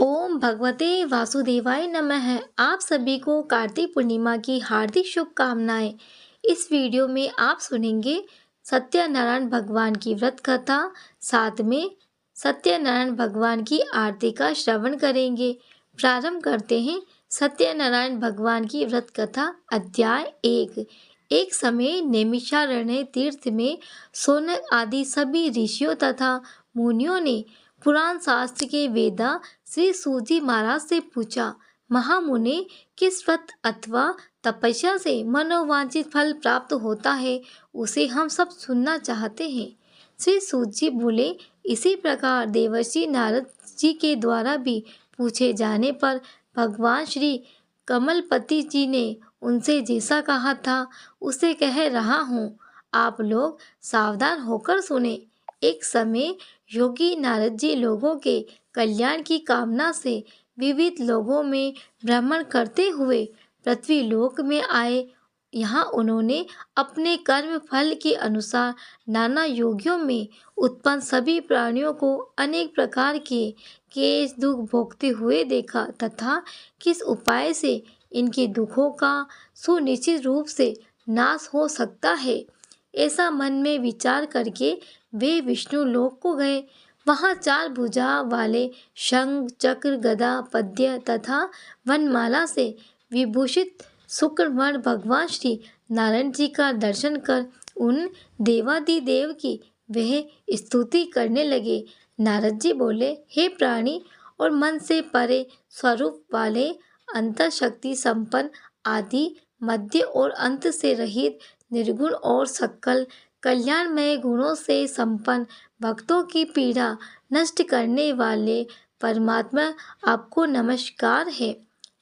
ओम भगवते वासुदेवाय नमः। आप सभी को कार्तिक पूर्णिमा की हार्दिक शुभकामनाएं। इस वीडियो में आप सुनेंगे सत्यनारायण भगवान की व्रत कथा, साथ में सत्यनारायण भगवान की आरती का श्रवण करेंगे। प्रारंभ करते हैं सत्यनारायण भगवान की व्रत कथा। अध्याय 1। एक समय नैमिषारण्य तीर्थ में सौनक आदि सभी ऋषियों तथा मुनियों ने पुराण शास्त्र के वेदा श्री सूजी महाराज से पूछा, महामुने, किस व्रत अथवा तपस्या से मनोवांछित फल प्राप्त होता है, उसे हम सब सुनना चाहते हैं। श्री सूत जी बोले, इसी प्रकार देवर्षि नारद जी के द्वारा भी पूछे जाने पर भगवान श्री कमलपति जी ने उनसे जैसा कहा था उसे कह रहा हूँ। आप लोग सावधान होकर सुने। एक समय योगी नारद जी लोगों के कल्याण की कामना से विविध लोगों में भ्रमण करते हुए पृथ्वी लोक में आए। यहाँ उन्होंने अपने कर्म फल के अनुसार नाना योगियों में उत्पन्न सभी प्राणियों को अनेक प्रकार के क्लेश दुख भोगते हुए देखा तथा किस उपाय से इनके दुखों का सुनिश्चित रूप से नाश हो सकता है, ऐसा मन में विचार करके वे विष्णु लोक को गए। वहाँ 4 भुजा वाले शंख चक्र गदा पद्य तथा वनमाला से विभूषित शुक्रवर्ण भगवान श्री नारायण जी का दर्शन कर उन देवादिदेव की वह स्तुति करने लगे। नारद जी बोले, हे प्राणी और मन से परे स्वरूप वाले, अंतःशक्ति संपन्न, आदि मध्य और अंत से रहित, निर्गुण और सकल कल्याणमय गुणों से संपन्न, भक्तों की पीड़ा नष्ट करने वाले परमात्मा, आपको नमस्कार है।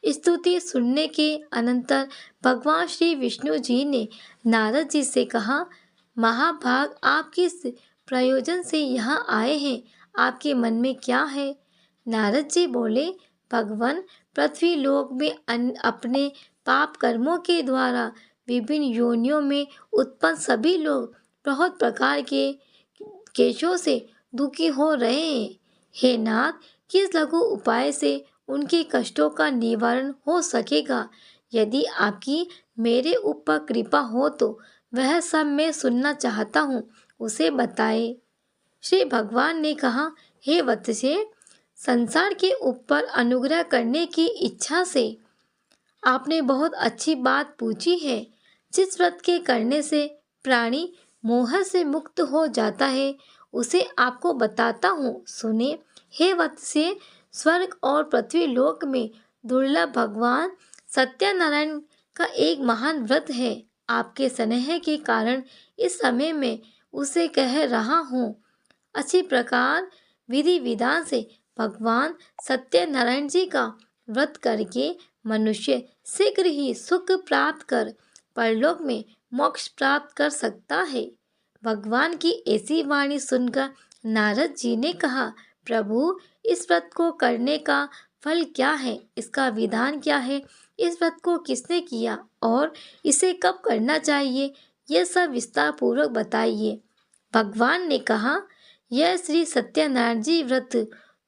स्तुति सुनने के अनंतर भगवान श्री विष्णु जी ने नारद जी से कहा, महाभाग, आप किस प्रयोजन से यहाँ आए हैं? आपके मन में क्या है? नारद जी बोले, भगवान, पृथ्वी लोक में अपने पाप कर्मों के द्वारा विभिन्न योनियों में उत्पन्न सभी लोग बहुत प्रकार के क्लेशों से दुखी हो रहे हैं। हे नाथ, किस लघु उपाय से उनके कष्टों का निवारण हो सकेगा? यदि आपकी मेरे ऊपर कृपा हो तो वह सब मैं सुनना चाहता हूँ, उसे बताए। श्री भगवान ने कहा, हे वत्स्य, संसार के ऊपर अनुग्रह करने की इच्छा से आपने बहुत अच्छी बात पूछी है। जिस व्रत के करने से प्राणी मोह से मुक्त हो जाता है, उसे आपको बताता हूँ, सुने। हे वत्स्य, स्वर्ग और पृथ्वी लोक में दुर्लभ भगवान सत्यनारायण का एक महान व्रत है। आपके स्नेह के कारण इस समय में उसे कह रहा हूँ। अच्छी प्रकार विधि विधान से भगवान सत्यनारायण जी का व्रत करके मनुष्य शीघ्र ही सुख प्राप्त कर परलोक में मोक्ष प्राप्त कर सकता है। भगवान की ऐसी वाणी सुनकर नारद जी ने कहा, प्रभु, इस व्रत को करने का फल क्या है? इसका विधान क्या है? इस व्रत को किसने किया और इसे कब करना चाहिए? यह सब विस्तार पूर्वक बताइए। भगवान ने कहा, यह श्री सत्यनारायण जी व्रत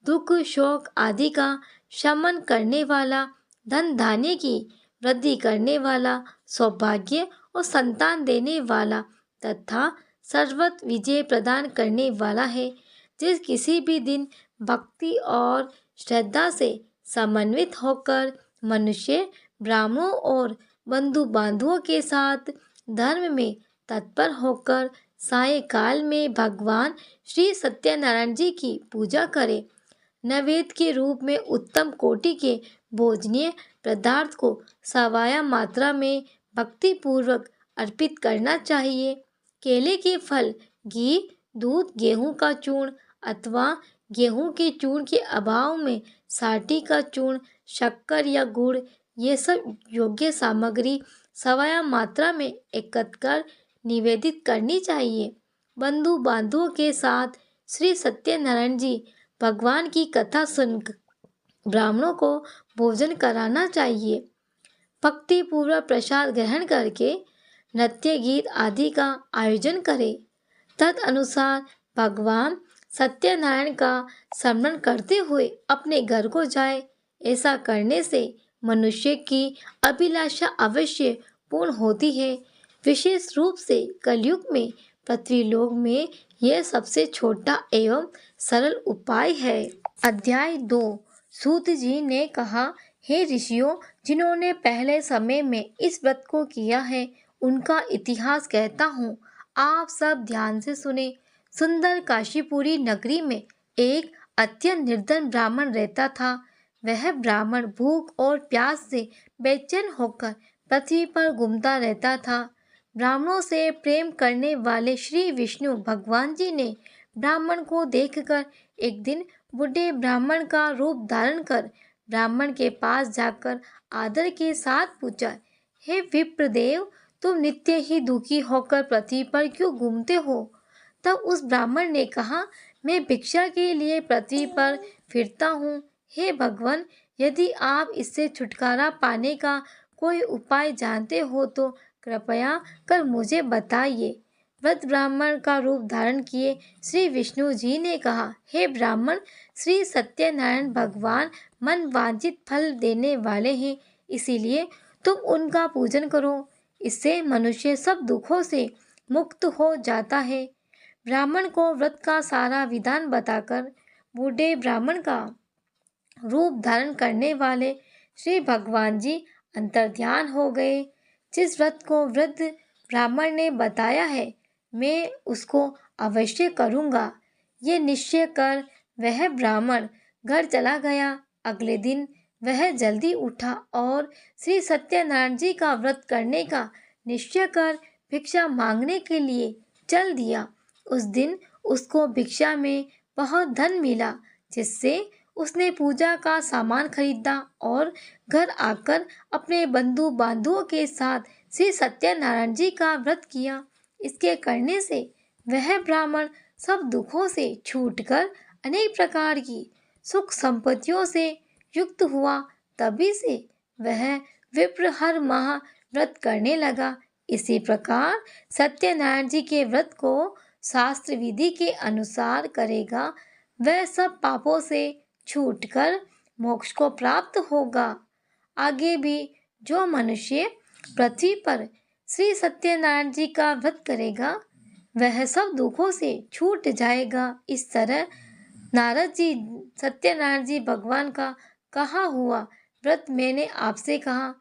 दुख शोक आदि का शमन करने वाला, धन धान्य की वृद्धि करने वाला, सौभाग्य और संतान देने वाला तथा सर्वत्र विजय प्रदान करने वाला है। जिस किसी भी दिन भक्ति और श्रद्धा से समन्वित होकर मनुष्य ब्राह्मणों और बंधु बांधवों के साथ धर्म में तत्पर होकर सायंकाल में भगवान श्री सत्यनारायण जी की पूजा करे, नैवेद्य के रूप में उत्तम कोटि के भोजनीय पदार्थ को सवाया मात्रा में भक्ति पूर्वक अर्पित करना चाहिए। केले के फल, घी, दूध, गेहूं का चूर्ण अथवा गेहूं के चूर्ण के अभाव में साठी का चूर्ण, शक्कर या गुड़, ये सब योग्य सामग्री सवाया मात्रा में एकत्र कर निवेदित करनी चाहिए। बंधु बांधवों के साथ श्री सत्यनारायण जी भगवान की कथा सुनकर ब्राह्मणों को भोजन कराना चाहिए। भक्ति पूर्वक प्रसाद ग्रहण करके नृत्य गीत आदि का आयोजन करें। तदनुसार भगवान सत्यनारायण का स्मरण करते हुए अपने घर को जाए। ऐसा करने से मनुष्य की अभिलाषा अवश्य पूर्ण होती है। विशेष रूप से कलयुग में पृथ्वीलोक में यह सबसे छोटा एवं सरल उपाय है। अध्याय 2। सूत जी ने कहा, हे ऋषियों, जिन्होंने पहले समय में इस व्रत को किया है उनका इतिहास कहता हूँ, आप सब ध्यान से सुने। सुंदर काशीपुरी नगरी में एक अत्यंत निर्धन ब्राह्मण रहता था। वह ब्राह्मण भूख और प्यास से बेचैन होकर पृथ्वी पर घूमता रहता था। ब्राह्मणों से प्रेम करने वाले श्री विष्णु भगवान जी ने ब्राह्मण को देखकर एक दिन बूढ़े ब्राह्मण का रूप धारण कर ब्राह्मण के पास जाकर आदर के साथ पूछा, हे विप्रदेव, तुम नित्य ही दुखी होकर पृथ्वी पर क्यों घूमते हो? तब उस ब्राह्मण ने कहा, मैं भिक्षा के लिए पृथ्वी पर फिरता हूँ। हे भगवान, यदि आप इससे छुटकारा पाने का कोई उपाय जानते हो तो कृपया कर मुझे बताइए। व्रत ब्राह्मण का रूप धारण किए श्री विष्णु जी ने कहा, हे ब्राह्मण, श्री सत्यनारायण भगवान मन वांछित फल देने वाले हैं, इसीलिए तुम उनका पूजन करो। इससे मनुष्य सब दुखों से मुक्त हो जाता है। ब्राह्मण को व्रत का सारा विधान बताकर बूढ़े ब्राह्मण का रूप धारण करने वाले श्री भगवान जी अंतर्ध्यान हो गए। जिस व्रत को वृद्ध ब्राह्मण ने बताया है, मैं उसको अवश्य करूँगा, ये निश्चय कर वह ब्राह्मण घर चला गया। अगले दिन वह जल्दी उठा और श्री सत्यनारायण जी का व्रत करने का निश्चय कर भिक्षा मांगने के लिए चल दिया। उस दिन उसको भिक्षा में बहुत धन मिला, जिससे उसने पूजा का सामान खरीदा और घर आकर अपने बंधु बांधवों के साथ श्री सत्यनारायण जी का व्रत किया। इसके करने से वह ब्राह्मण सब दुखों से छूटकर अनेक प्रकार की सुख संपत्तियों से युक्त हुआ। तभी से वह विप्र हर माह व्रत करने लगा। इसी प्रकार सत्यनारायण जी के व्रत को शास्त्र विधि के अनुसार करेगा, वह सब पापों से छूटकर मोक्ष को प्राप्त होगा। आगे भी जो मनुष्य पृथ्वी पर श्री सत्यनारायण जी का व्रत करेगा, वह सब दुखों से छूट जाएगा। इस तरह नारद जी सत्यनारायण जी भगवान का कहा हुआ व्रत मैंने आपसे कहा।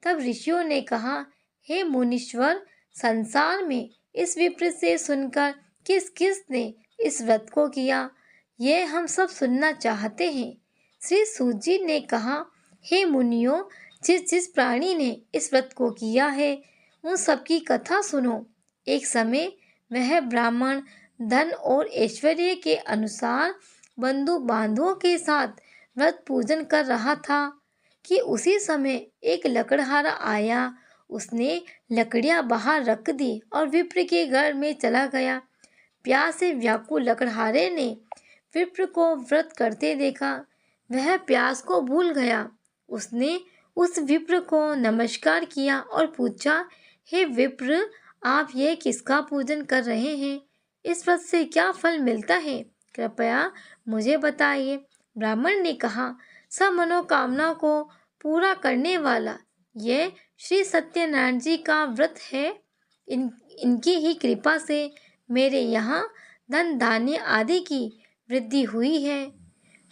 तब ऋषियों ने कहा, हे मुनीश्वर, संसार में इस विप्र से सुनकर किस किस ने इस व्रत को किया, ये हम सब सुनना चाहते हैं। श्री सूत जी ने कहा, हे मुनियों, जिस जिस प्राणी ने इस व्रत को किया है उन सबकी कथा सुनो। एक समय वह ब्राह्मण धन और ऐश्वर्य के अनुसार बंधु बांधवों के साथ व्रत पूजन कर रहा था कि उसी समय एक लकड़हारा आया। उसने लकड़ियां बाहर रख दी और विप्र के घर में चला गया। प्यास से व्याकुल लकड़हारे ने विप्र को व्रत करते देखा। वह प्यास को भूल गया। उसने उस विप्र को नमस्कार किया और पूछा, हे विप्र, आप ये किसका पूजन कर रहे हैं? इस व्रत से क्या फल मिलता है? कृपया मुझे बताइए। ब्राह्मण ने कहा, सब मनोकामना को पूरा करने वाला ये श्री सत्यनारायण जी का व्रत है। इनकी ही कृपा से मेरे यहाँ धन धान्य आदि की वृद्धि हुई है।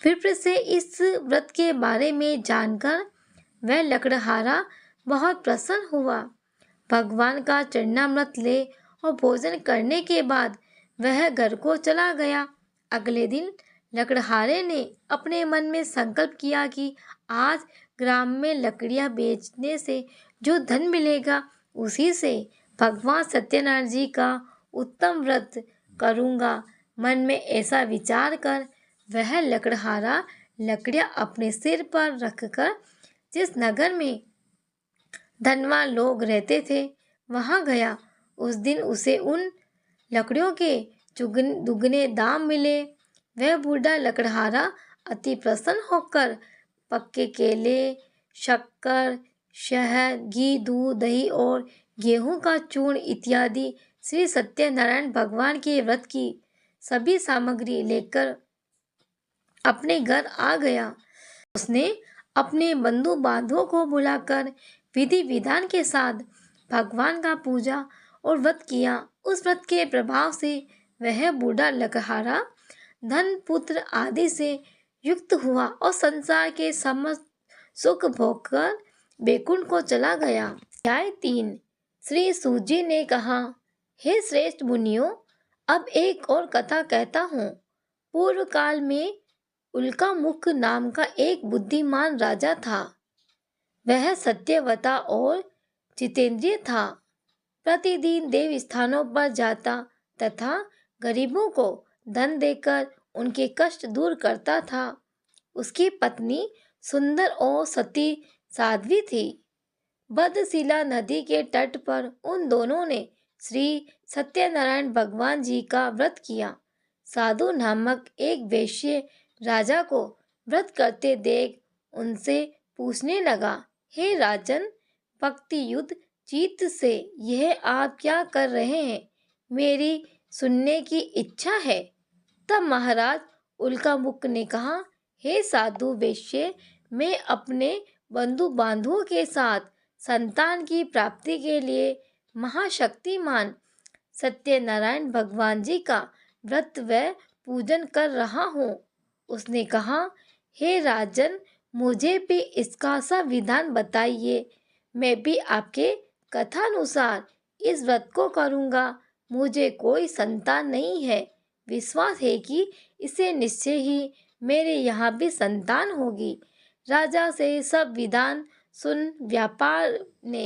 विप्र से इस व्रत के बारे में जानकर वह लकड़हारा बहुत प्रसन्न हुआ। भगवान का चरणामृत ले और भोजन करने के बाद वह घर को चला गया। अगले दिन लकड़हारे ने अपने मन में संकल्प किया कि आज ग्राम में लकड़ियां बेचने से जो धन मिलेगा उसी से भगवान सत्यनारायण जी का उत्तम व्रत करूँगा। मन में ऐसा विचार कर वह लकड़हारा लकड़ियां अपने सिर पर रखकर जिस नगर में धनवान लोग रहते थे वहां गया। उस दिन उसे उन लकड़ियों के दुगने दाम मिले। वह बूढ़ा लकड़हारा अति प्रसन्न होकर पक्के केले, शक्कर, शहद, घी, दूध, दही और गेहूं का चूर्ण इत्यादि श्री सत्यनारायण भगवान के व्रत की सभी सामग्री लेकर अपने घर आ गया। उसने अपने बंधु बांधवों को बुलाकर विधि विधान के साथ भगवान का पूजा और व्रत किया। उस व्रत के प्रभाव से वह बूढ़ा लकहारा धन पुत्र आदि से युक्त हुआ और संसार के समस्त सुख भोगकर बैकुंठ को चला गया। अध्याय 3। श्री सूत ने कहा, हे श्रेष्ठ मुनियों, अब एक और कथा कहता हूँ। पूर्व काल में उल्कामुख नाम का एक बुद्धिमान राजा था। वह सत्यवता और जितेंद्रिय था। प्रतिदिन देव स्थानों पर जाता तथा गरीबों को धन देकर उनके कष्ट दूर करता था। उसकी पत्नी सुंदर और सती साध्वी थी। बदशिला नदी के तट पर उन दोनों ने श्री सत्यनारायण भगवान जी का व्रत किया। साधु नामक एक वैश्य राजा को व्रत करते देख उनसे पूछने लगा, हे राजन, भक्ति युद्ध चित्त से यह आप क्या कर रहे हैं? मेरी सुनने की इच्छा है। तब महाराज उल्कामुख ने कहा, हे साधु वैश्य, मैं अपने बंधु बांधवों के साथ संतान की प्राप्ति के लिए महाशक्तिमान सत्यनारायण भगवान जी का व्रत व पूजन कर रहा हूँ। उसने कहा, हे राजन, मुझे भी इसका सा विधान बताइए। मैं भी आपके कथानुसार इस व्रत को करूँगा। मुझे कोई संतान नहीं है। विश्वास है कि इसे निश्चय ही मेरे यहाँ भी संतान होगी। राजा से सब विधान सुन व्यापार ने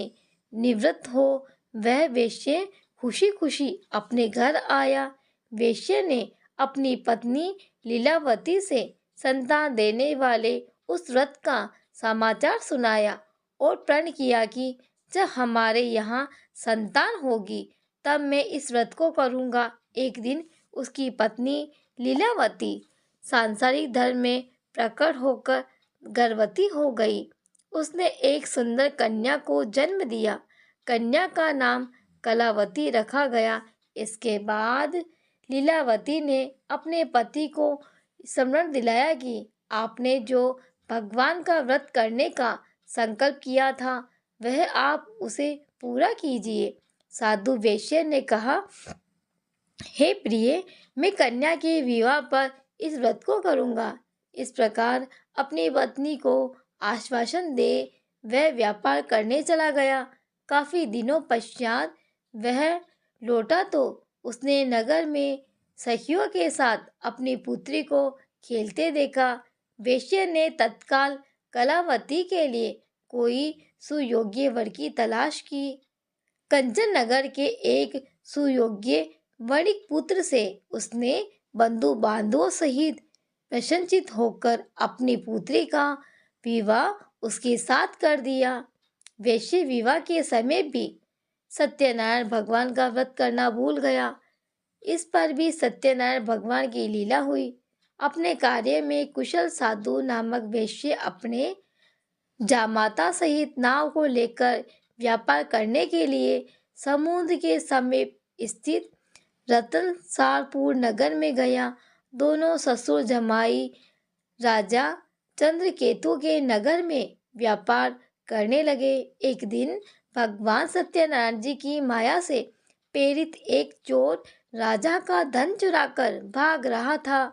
निवृत्त हो वह वैश्य खुशी खुशी अपने घर आया। वैश्य ने अपनी पत्नी लीलावती से संतान देने वाले उस व्रत का समाचार सुनाया और प्रण किया कि जब हमारे यहाँ संतान होगी तब मैं इस व्रत को करूँगा। एक दिन उसकी पत्नी लीलावती सांसारिक धर्म में प्रकट होकर गर्भवती हो गई। उसने एक सुंदर कन्या को जन्म दिया। कन्या का नाम कलावती रखा गया। इसके बाद लीलावती ने अपने पति को स्मरण दिलाया कि आपने जो भगवान का व्रत करने का संकल्प किया था वह आप उसे पूरा कीजिए। साधु वैश्य ने कहा, हे प्रिय, मैं कन्या के विवाह पर इस व्रत को करूँगा। इस प्रकार अपनी पत्नी को आश्वासन दे वह व्यापार करने चला गया। काफी दिनों पश्चात वह लौटा तो उसने नगर में सखियों के साथ अपनी पुत्री को खेलते देखा। वैश्य ने तत्काल कलावती के लिए कोई सुयोग्य वर की तलाश की। कंचन नगर के एक सुयोग्य वणिक पुत्र से उसने बंधु बांधवों सहित प्रसन्नचित होकर अपनी पुत्री का विवाह उसके साथ कर दिया। वैश्य विवाह के समय भी सत्यनारायण भगवान का व्रत करना भूल गया। इस पर भी सत्यनारायण भगवान की लीला हुई। अपने कार्य में कुशल साधु नामक वैश्य अपने जामाता सहित नाव को लेकर व्यापार करने के लिए समुद्र के समीप स्थित रतनसारपुर नगर में गया। दोनों ससुर जमाई राजा चंद्रकेतु के नगर में व्यापार करने लगे। एक दिन भगवान सत्यनारायण जी की माया से प्रेरित एक चोर राजा का धन चुराकर भाग रहा था।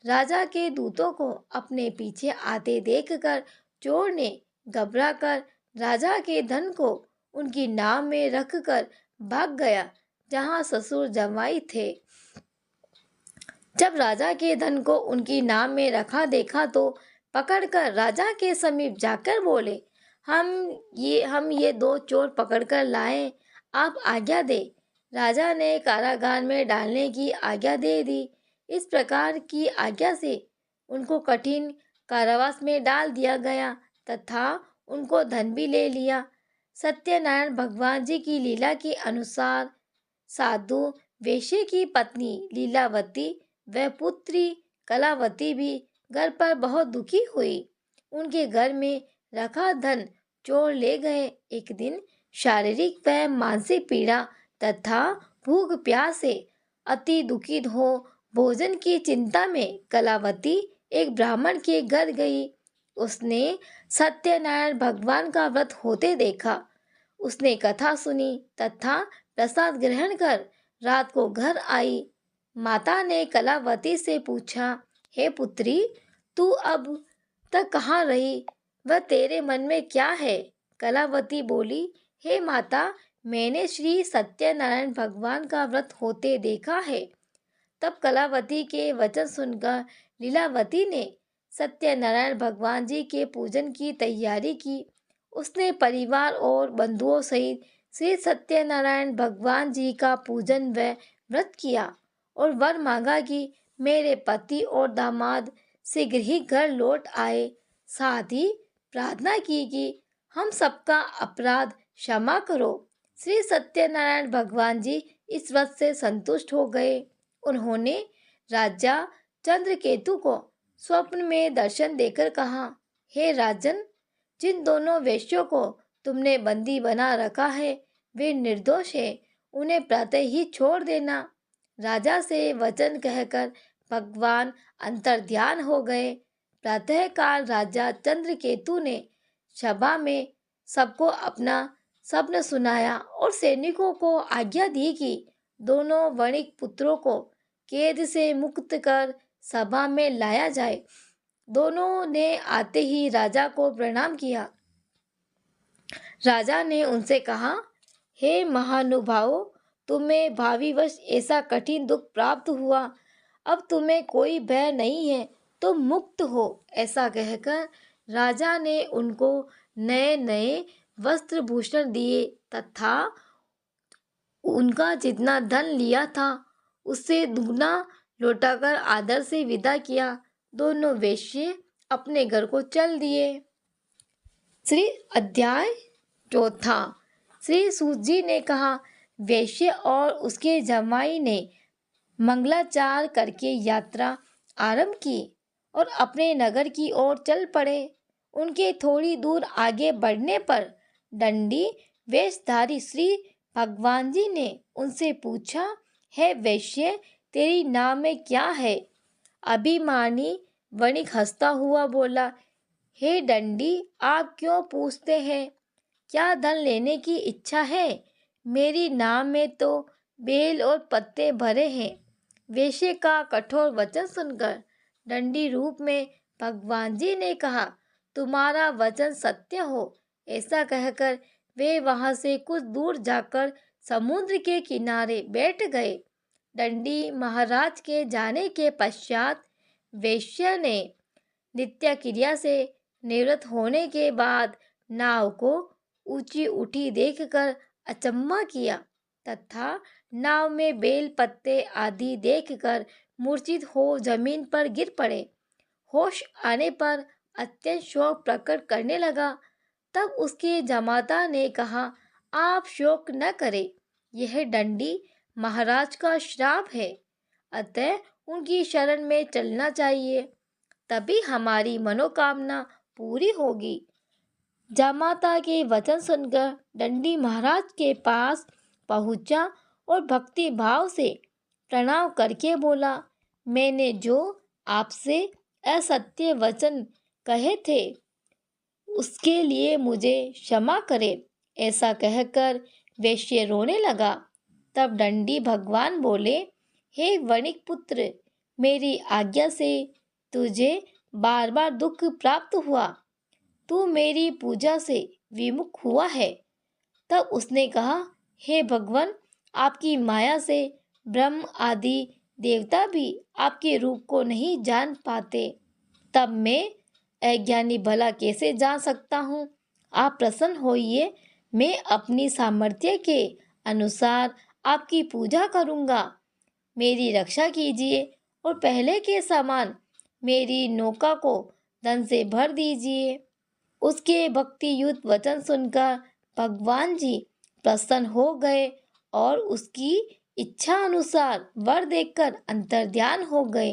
राजा के दूतों को अपने पीछे आते देखकर चोर ने घबराकर राजा के धन को उनकी नाव में रखकर भाग गया जहां ससुर जमाई थे। जब राजा के धन को उनकी नाव में रखा देखा तो पकड़कर राजा के समीप जाकर बोले, हम ये दो चोर पकड़कर लाए, आप आज्ञा दे। राजा ने कारागार में डालने की आज्ञा दे दी। इस प्रकार की आज्ञा से उनको कठिन कारावास में डाल दिया गया तथा उनको धन भी ले लिया। सत्यनारायण भगवान जी की लीला के अनुसार साधु वैश्य की पत्नी लीलावती व पुत्री कलावती भी घर पर बहुत दुखी हुई। उनके घर में रखा धन चोर ले गए। एक दिन शारीरिक व मानसिक पीड़ा तथा भूख प्यास से अति दुखित हो भोजन की चिंता में कलावती एक ब्राह्मण के घर गई। उसने सत्यनारायण भगवान का व्रत होते देखा। उसने कथा सुनी तथा प्रसाद ग्रहण कर रात को घर आई। माता ने कलावती से पूछा, हे पुत्री, तू अब तक कहाँ रही? वह तेरे मन में क्या है? कलावती बोली, हे माता, मैंने श्री सत्यनारायण भगवान का व्रत होते देखा है। तब कलावती के वचन सुनकर लीलावती ने सत्यनारायण भगवान जी के पूजन की तैयारी की। उसने परिवार और बंधुओं सहित श्री सत्यनारायण भगवान जी का पूजन व व्रत किया और वर मांगा कि मेरे पति और दामाद शीघ्र ही घर लौट आए। साथ ही प्रार्थना की कि हम सबका अपराध क्षमा करो। श्री सत्यनारायण भगवान जी इस व्रत से संतुष्ट हो गए। उन्होंने राजा चंद्रकेतु को स्वप्न में दर्शन देकर कहा, हे राजन, जिन दोनों वेश्यों को तुमने बंदी बना रखा है वे निर्दोष है, उन्हें प्रातः ही छोड़ देना। राजा से वचन कहकर भगवान अंतर्ध्यान हो गए। प्रातःकाल राजा चंद्रकेतु ने सभा में सबको अपना स्वप्न सुनाया और सैनिकों को आज्ञा दी कि दोनों वणिक पुत्रों को कैद से मुक्त कर सभा में लाया जाए। दोनों ने आते ही राजा को प्रणाम किया। राजा ने उनसे कहा, हे महानुभावों, तुम्हें भाविवश ऐसा कठिन दुख प्राप्त हुआ, अब तुम्हें कोई भय नहीं है, तुम मुक्त हो। ऐसा कहकर राजा ने उनको नए नए वस्त्र भूषण दिए तथा उनका जितना धन लिया था उससे दुगना लौटाकर आदर से विदा किया। दोनों वेश्ये अपने घर को चल दिए। श्री अध्याय चौथा। श्री सूत जी ने कहा, वेश्य और उसके जमाई ने मंगलाचार करके यात्रा आरंभ की और अपने नगर की ओर चल पड़े। उनके थोड़ी दूर आगे बढ़ने पर दंडी वेशधारी श्री भगवान जी ने उनसे पूछा, हे वैश्य, तेरी नाम में क्या है? अभिमानी वणिक हंसता हुआ बोला, हे दंडी, आप क्यों पूछते हैं? क्या धन लेने की इच्छा है? मेरी नाम में तो बेल और पत्ते भरे हैं। वेश्य का कठोर वचन सुनकर दंडी रूप में भगवान जी ने कहा, तुम्हारा वचन सत्य हो। ऐसा कहकर वे वहां से कुछ दूर जाकर समुद्र के किनारे बैठ गए। दंडी महाराज के जाने के पश्चात वेश्या ने नित्य क्रिया से निवृत्त होने के बाद नाव को ऊंची उठी देखकर अचम्भा किया तथा नाव में बेल पत्ते आदि देखकर मूर्छित हो जमीन पर गिर पड़े। होश आने पर अत्यंत शोक प्रकट करने लगा। तब उसके जमाता ने कहा, आप शोक न करें, यह दंडी महाराज का श्राप है, अतः उनकी शरण में चलना चाहिए, तभी हमारी मनोकामना पूरी होगी। जमाता के वचन सुनकर दंडी महाराज के पास पहुंचा और भक्ति भाव से प्रणाम करके बोला, मैंने जो आपसे असत्य वचन कहे थे उसके लिए मुझे क्षमा करें। ऐसा कहकर वैश्य रोने लगा। तब दंडी भगवान बोले, हे वणिक पुत्र, मेरी आज्ञा से तुझे बार बार दुख प्राप्त हुआ, तू मेरी पूजा से विमुख हुआ है। तब उसने कहा, हे भगवान, आपकी माया से ब्रह्म आदि देवता भी आपके रूप को नहीं जान पाते, तब मैं अज्ञानी भला कैसे जान सकता हूँ? आप प्रसन्न होइए, मैं अपनी सामर्थ्य के अनुसार आपकी पूजा करूँगा। मेरी रक्षा कीजिए और पहले के समान मेरी नौका को धन से भर दीजिए। उसके भक्ति युक्त वचन सुनकर भगवान जी प्रसन्न हो गए और उसकी इच्छा अनुसार वर देकर अंतर्ध्यान हो गए।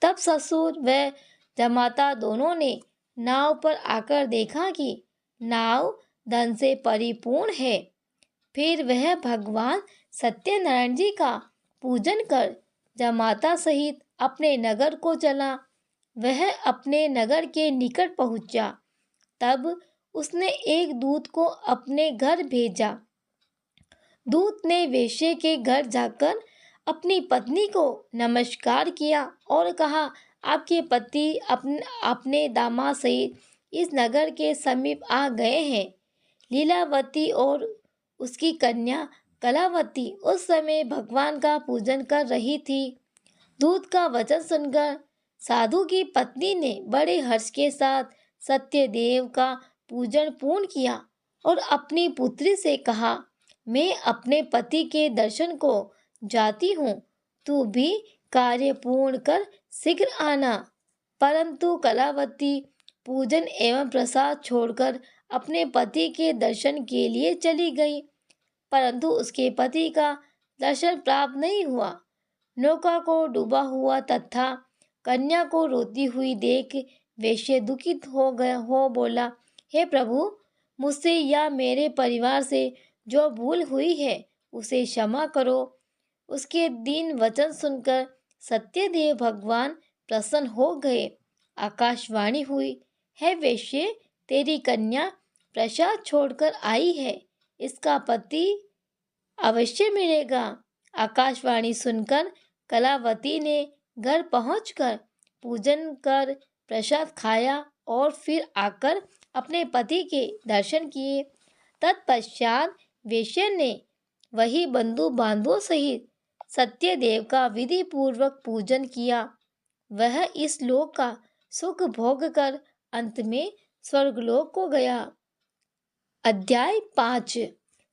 तब ससुर व जमाता दोनों ने नाव पर आकर देखा कि नाव धन से परिपूर्ण है। फिर वह भगवान सत्यनारायण जी का पूजन कर जमाता सहित अपने नगर को चला। वह अपने नगर के निकट पहुंचा। तब उसने एक दूत को अपने घर भेजा। दूत ने वेश्या के घर जाकर अपनी पत्नी को नमस्कार किया और कहा, आपके पति अपने दामाद सहित इस नगर के समीप आ गए हैं। लीलावती और उसकी कन्या कलावती उस समय भगवान का पूजन कर रही थी। दूत का वचन सुनकर साधु की पत्नी ने बड़े हर्ष के साथ सत्यदेव का पूजन पूर्ण किया और अपनी पुत्री से कहा, मैं अपने पति के दर्शन को जाती हूँ, तू भी कार्य पूर्ण कर शीघ्र आना। परंतु कलावती पूजन एवं प्रसाद छोड़कर अपने पति के दर्शन के लिए चली गई, परंतु उसके पति का दर्शन प्राप्त नहीं हुआ। नौका को डूबा हुआ तथा कन्या को रोती हुई देख वेश्या दुखित हो बोला, हे प्रभु, मुझसे या मेरे परिवार से जो भूल हुई है उसे क्षमा करो। उसके दीन वचन सुनकर सत्यदेव भगवान प्रसन्न हो गए। आकाशवाणी हुई, हे वेश्ये, तेरी कन्या प्रसाद छोड़कर आई है, इसका पति अवश्य मिलेगा। आकाशवाणी सुनकर कलावती ने घर पहुंचकर पूजन कर प्रसाद खाया और फिर आकर अपने पति के दर्शन किए। तत्पश्चात वेश्या ने वही बंधु बांधवों सहित सत्यदेव का विधि पूर्वक पूजन किया। वह इस लोक का सुख भोग कर अंत में स्वर्गलोक को गया। अध्याय 5।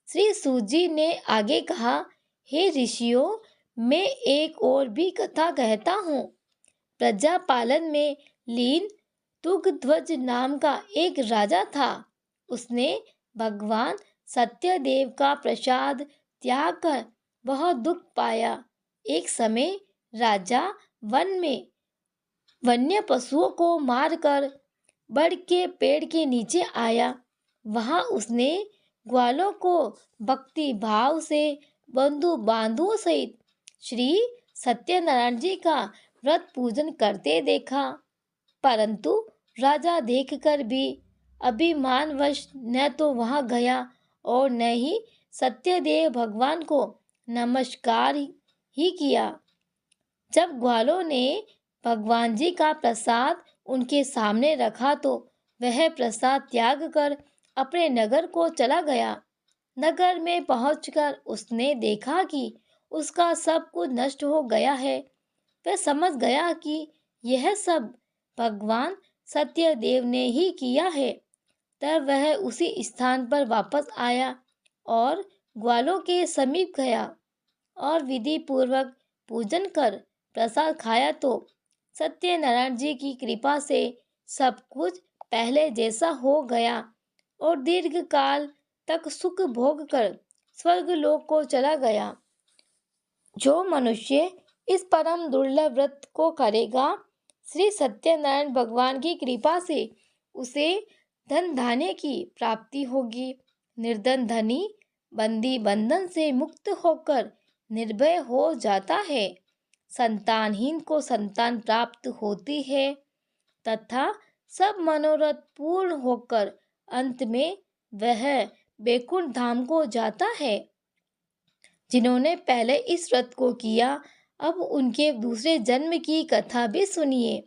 श्री सूजी ने आगे कहा, हे ऋषियों, मैं एक और भी कथा कहता हूँ। प्रजा पालन में लीन तुंगध्वज नाम का एक राजा था। उसने भगवान सत्यदेव का प्रसाद त्याग कर बहुत दुख पाया। एक समय राजा वन में वन्य पशुओं को मारकर बड़ के पेड़ के नीचे आया। वहां उसने ग्वालों को भक्ति भाव से बंधु बांधुओं सहित श्री सत्यनारायण जी का व्रत पूजन करते देखा, परंतु राजा देखकर भी अभिमानवश न तो वहां गया और न ही सत्यदेव भगवान को नमस्कार ही किया। जब ग्वालों ने भगवान जी का प्रसाद उनके सामने रखा तो वह प्रसाद त्याग कर अपने नगर को चला गया। नगर में पहुंचकर उसने देखा कि उसका सब कुछ नष्ट हो गया है। वह समझ गया कि यह सब भगवान सत्यदेव ने ही किया है। तब वह उसी स्थान पर वापस आया और ग्वालों के समीप गया और विधि पूर्वक पूजन कर प्रसाद खाया तो सत्यनारायण जी की कृपा से सब कुछ पहले जैसा हो गया और दीर्घ काल तक सुख भोग कर स्वर्गलोक को चला गया। जो मनुष्य इस परम दुर्लभ व्रत को करेगा, श्री सत्यनारायण भगवान की कृपा से उसे धन धान्य की प्राप्ति होगी। निर्धन धनी बंदी बंधन से मुक्त होकर निर्भय हो जाता है। संतानहीन को संतान प्राप्त होती है तथा सब मनोरथ पूर्ण होकर अंत में वह बैकुंठ धाम को जाता है। जिन्होंने पहले इस व्रत को किया, अब उनके दूसरे जन्म की कथा भी सुनिए।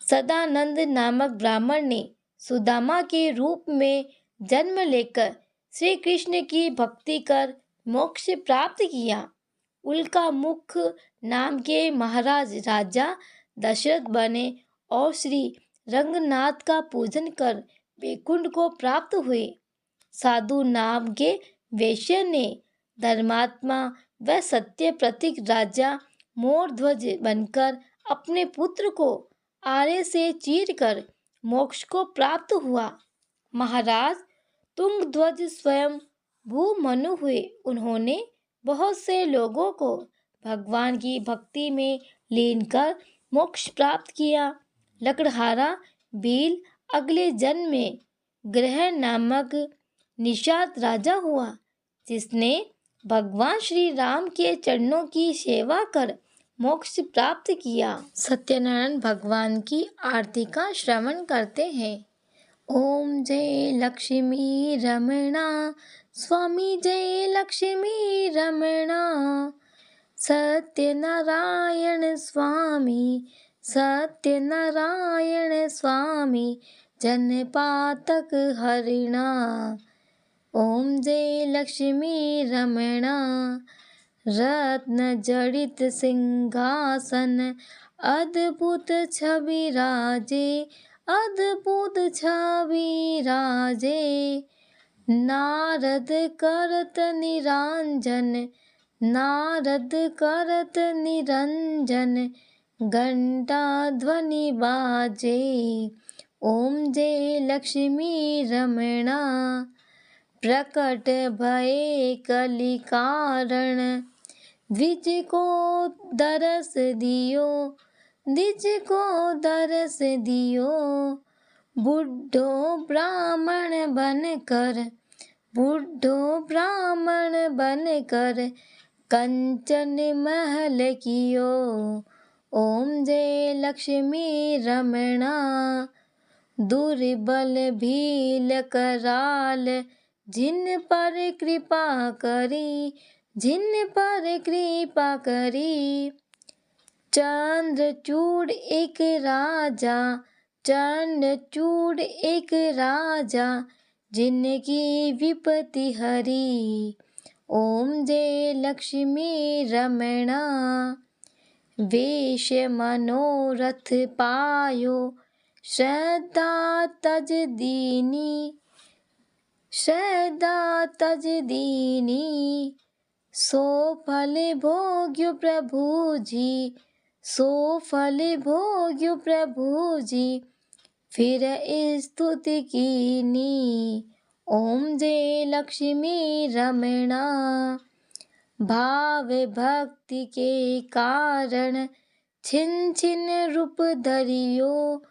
सदानंद नामक ब्राह्मण ने सुदामा के रूप में जन्म लेकर श्री कृष्ण की भक्ति कर मोक्ष प्राप्त किया। उल्का मुख नाम के महाराज राजा दशरथ बने और श्री रंगनाथ का पूजन कर वैकुंठ को प्राप्त हुए। साधु नाम के वैश्य ने धर्मात्मा व सत्य प्रतीक राजा मोरध्वज बनकर अपने पुत्र को आरे से चीरकर मोक्ष को प्राप्त हुआ। महाराज तुंगध्वज स्वयं भूमनु हुए। उन्होंने बहुत से लोगों को भगवान की भक्ति में लीन कर मोक्ष प्राप्त किया। लकड़हारा भील अगले जन्म में ग्रहण नामक निषाद राजा हुआ, जिसने भगवान श्री राम के चरणों की सेवा कर मोक्ष प्राप्त किया। सत्यनारायण भगवान की आरती का श्रवण करते हैं। ओम जय लक्ष्मी रमणा, स्वामी जय लक्ष्मी रमणा। सत्यनारायण स्वामी, सत्यनारायण स्वामी, जनपातक हरिणा। ओम जय लक्ष्मी रमणा। रत्न जड़ित सिंहासन, अद्भुत छवि राजे, अद्भुत छवि राजे। नारद करत निरंजन, नारद करत निरंजन, घंटा ध्वनि बाजे। ओम जय लक्ष्मी रमणा। प्रकट भये कलि कारण, द्विज को दरस दियो, द्विज को दरस दियो। बुढ़ो ब्राह्मण बनकर, बुढ़ो ब्राह्मण बनकर, कंचन महल कियो। ओम जय लक्ष्मी रमणा। दुर्बल भील कराल, जिन पर कृपा करी, जिन पर कृपा करी। चंद्रचूड़ एक राजा, चंद्रचूड़ एक राजा, जिनकी विपत्ति हरी। ओम जय लक्ष्मी रमणा। वेश मनोरथ पायो, श्रद्धा तज दीनी, श्रद्धा तज दीनी। सो फल भोग्यो प्रभु जी, सो फल भोग्यो प्रभु जी, फिर स्तुति कीनी। ओम जय लक्ष्मी रमणा। भाव भक्ति के कारण, छिन छिन रूप धरियो,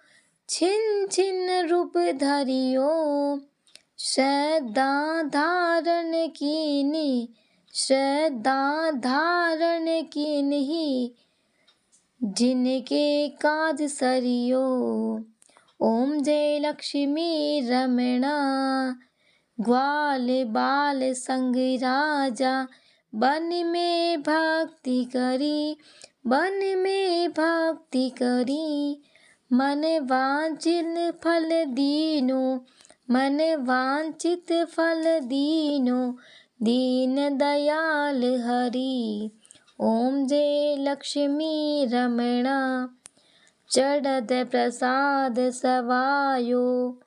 छिन छिन रूप धरियो। श्रद्धा धारण कीनी, श्रद्धा धारण कीन्ही, जिनके काज सरियो। ओम जय लक्ष्मी रमणा। ग्वाल बाल संग राजा, वन में भक्ति करी, वन में भक्ति करी। मन वांछित फल दीनो, मन वांछित फल दीनो, दीन दयाल हरि। ओम जय लक्ष्मी रमणा। चढ़त प्रसाद सवायो,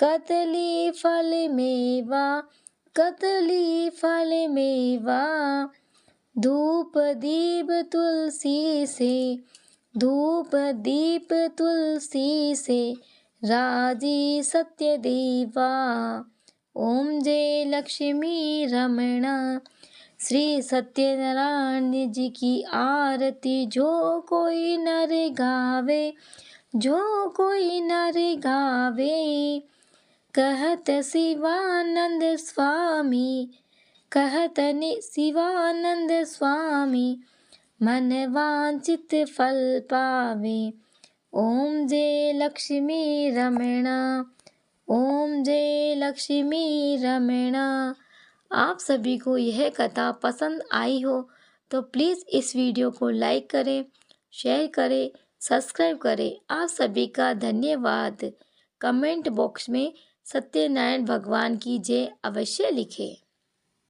कदली फल मेवा, कदली फल मेवा। धूप दीप तुलसी से, धूप दीप तुलसी से, राजी सत्य देवा। ओम जय लक्ष्मी रमणा। श्री सत्यनारायण जी की आरती जो कोई नर गावे, जो कोई नर गावे। कहत शिवानंद स्वामी, कहत शिवानंद स्वामी, मन वांछित फल पावे। ओम जय लक्ष्मी रमणा, ओम जय लक्ष्मी रमणा। आप सभी को यह कथा पसंद आई हो तो प्लीज़ इस वीडियो को लाइक करें, शेयर करें, सब्सक्राइब करें। आप सभी का धन्यवाद। कमेंट बॉक्स में सत्यनारायण भगवान की जय अवश्य लिखें।